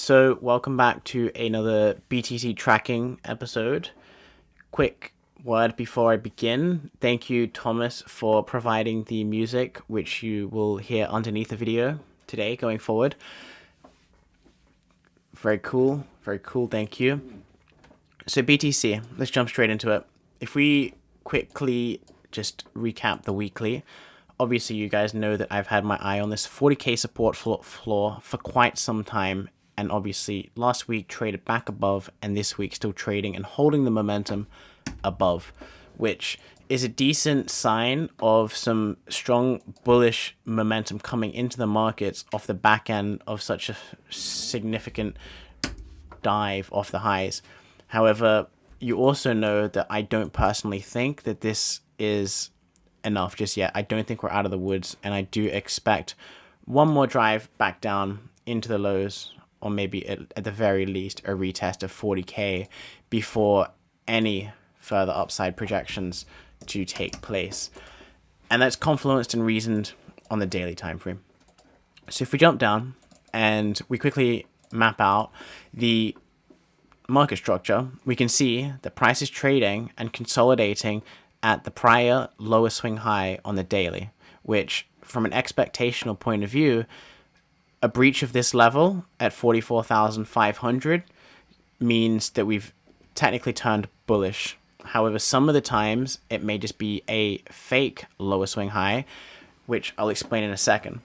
So, welcome back to another BTC tracking episode. Quick word before I begin. Thank you, Thomas, for providing the music, which you will hear underneath the video today going forward. Very cool. Very cool. Thank you. So, BTC, let's jump straight into it. If we quickly just recap the weekly, obviously you guys know that I've had my eye on this 40k support floor for quite some time. And obviously, last week traded back above, and this week still trading and holding the momentum above, which is a decent sign of some strong bullish momentum coming into the markets off the back end of such a significant dive off the highs. However, you also know that I don't personally think that this is enough just yet. I don't think we're out of the woods, and I do expect one more drive back down into the lows, or maybe at the very least a retest of 40k before any further upside projections to take place. And that's confluenced and reasoned on the daily time frame. So if we jump down and we quickly map out the market structure, we can see the price is trading and consolidating at the prior lower swing high on the daily, which from an expectational point of view, a breach of this level at 44,500 means that we've technically turned bullish. However, some of the times it may just be a fake lower swing high, which I'll explain in a second.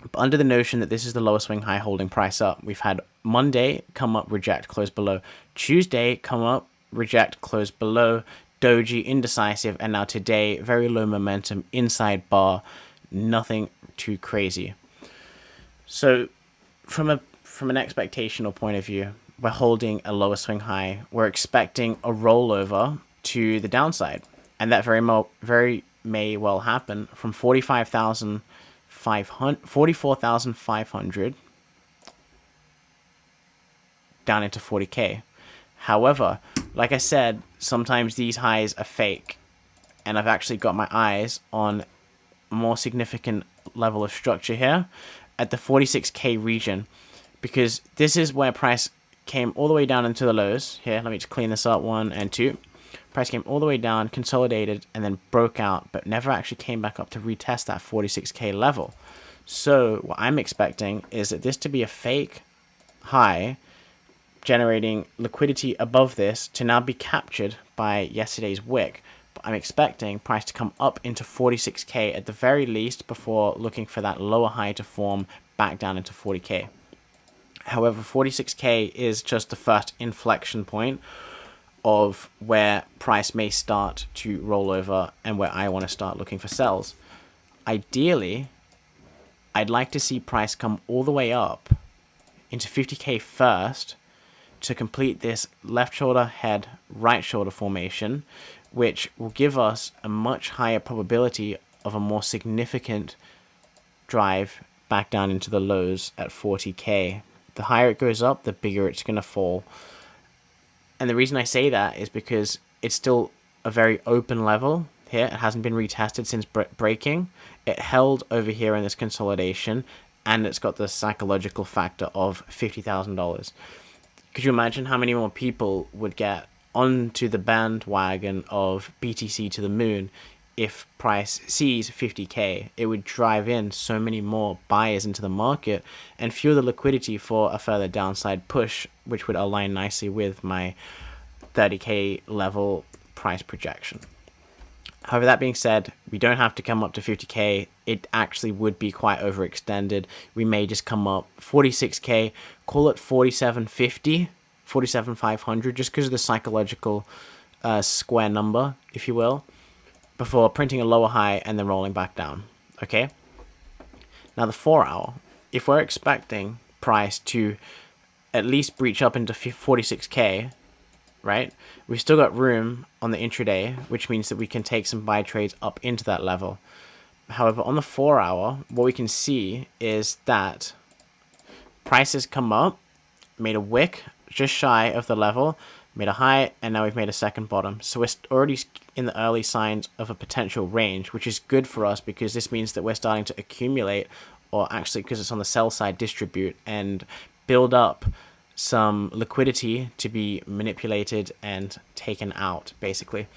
But under the notion that this is the lower swing high holding price up, we've had Monday come up, reject, close below. Tuesday come up, reject, close below. Doji, indecisive, and now today, very low momentum, inside bar, nothing too crazy. So from an expectational point of view, we're holding a lower swing high. We're expecting a rollover to the downside, and that very may well happen from 44,500 down into 40k. However, like I said, sometimes these highs are fake, and I've actually got my eyes on a more significant level of structure here at the 46k region, because this is where price came all the way down into the lows. Here, let me just clean this up, 1 and 2. Price came all the way down, consolidated, and then broke out, but never actually came back up to retest that 46k level. So what I'm expecting is that this to be a fake high, generating liquidity above this to now be captured by yesterday's wick. But I'm expecting price to come up into 46k at the very least before looking for that lower high to form back down into 40k. However, 46k is just the first inflection point of where price may start to roll over and where I want to start looking for sells. Ideally, I'd like to see price come all the way up into 50k first to complete this left shoulder head, right shoulder formation, which will give us a much higher probability of a more significant drive back down into the lows at 40k. The higher it goes up, the bigger it's going to fall. And the reason I say that is because it's still a very open level here. It hasn't been retested since breaking. It held over here in this consolidation, and it's got the psychological factor of $50,000. Could you imagine how many more people would get onto the bandwagon of BTC to the moon if price sees 50k? It would drive in so many more buyers into the market and fuel the liquidity for a further downside push, which would align nicely with my 30k level price projection. However, that being said, we don't have to come up to 50k. It actually would be quite overextended. We may just come up 46k, call it 4750, 47,500, just because of the psychological square number, if you will, before printing a lower high and then rolling back down. Okay? Now the 4 hour, if we're expecting price to at least breach up into 46k, right? We've still got room on the intraday, which means that we can take some buy trades up into that level. However, on the 4 hour, what we can see is that prices come up, made a wick just shy of the level, made a high, and now we've made a second bottom. So we're already in the early signs of a potential range, which is good for us because this means that we're starting to accumulate, or actually because it's on the sell side, distribute and build up some liquidity to be manipulated and taken out, basically.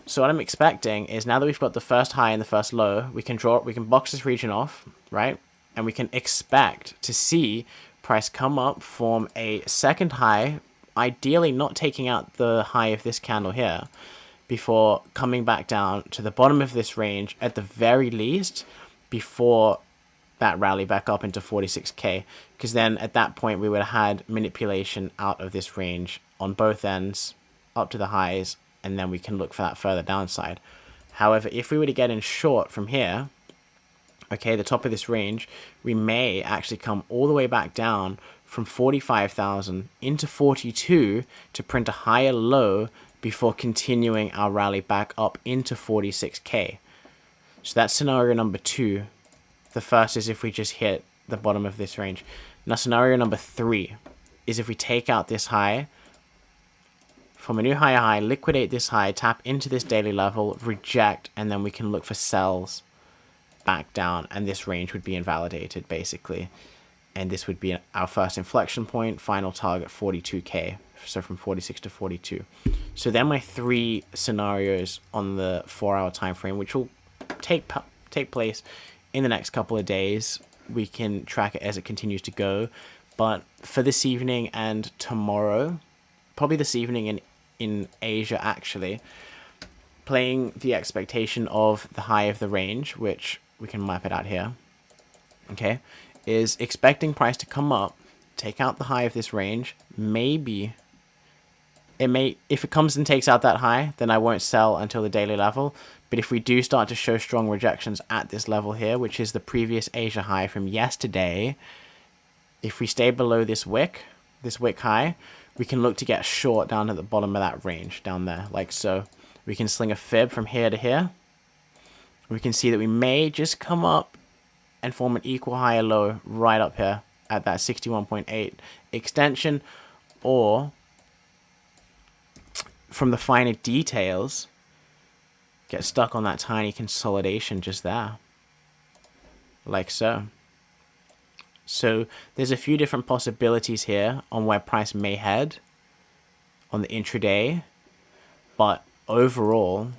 So what I'm expecting is, now that we've got the first high and the first low, we can box this region off, right? And we can expect to see price come up, form a second high, ideally not taking out the high of this candle here, before coming back down to the bottom of this range at the very least, before that rally back up into 46k, because then at that point we would have had manipulation out of this range on both ends up to the highs, and then we can look for that further downside. However, if we were to get in short from here, okay, the top of this range, we may actually come all the way back down from 45,000 into 42 to print a higher low before continuing our rally back up into 46k. So that's scenario number 2. The first is if we just hit the bottom of this range. Now scenario number 3 is if we take out this high, from a new higher high, liquidate this high, tap into this daily level, reject, and then we can look for sells back down, and this range would be invalidated basically. And this would be our first inflection point, final target 42k, so from 46 to 42. So then my 3 scenarios on the 4-hour time frame, which will take place in the next couple of days. We can track it as it continues to go, but for this evening and tomorrow, probably this evening in Asia actually, playing the expectation of the high of the range, which we can map it out here, okay, is expecting price to come up, take out the high of this range. Maybe if it comes and takes out that high, then I won't sell until the daily level. But if we do start to show strong rejections at this level here, which is the previous Asia high from yesterday, if we stay below this wick high, we can look to get short down at the bottom of that range down there, like so. We can sling a fib from here to here. We can see that we may just come up and form an equal high or low right up here at that 61.8 extension, or from the finer details, get stuck on that tiny consolidation just there, like so. So there's a few different possibilities here on where price may head on the intraday, but overall,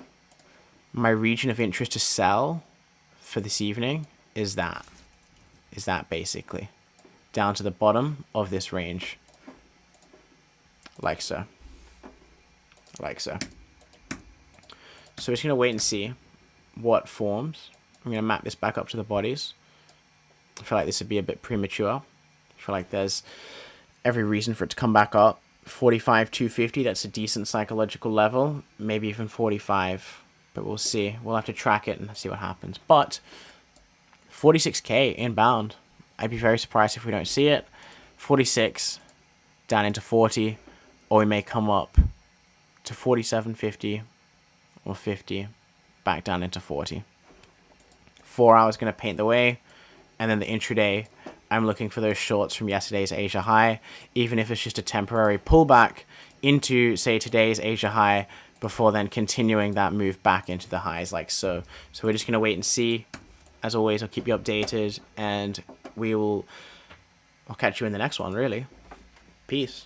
my region of interest to sell for this evening is that basically down to the bottom of this range, like so, like so. So we're just going to wait and see what forms. I'm going to map this back up to the bodies. I feel like this would be a bit premature. I feel like there's every reason for it to come back up. 45,250, that's a decent psychological level. Maybe even 45, but we'll see. We'll have to track it and see what happens. But 46k inbound. I'd be very surprised if we don't see it. 46 down into 40, or we may come up to 47.50 or 50, back down into 40. 4 hours going to paint the way, and then the intraday, I'm looking for those shorts from yesterday's Asia high, even if it's just a temporary pullback into, say, today's Asia high, before then continuing that move back into the highs, like so. So we're just going to wait and see. As always, I'll keep you updated, and I'll catch you in the next one, really. Peace.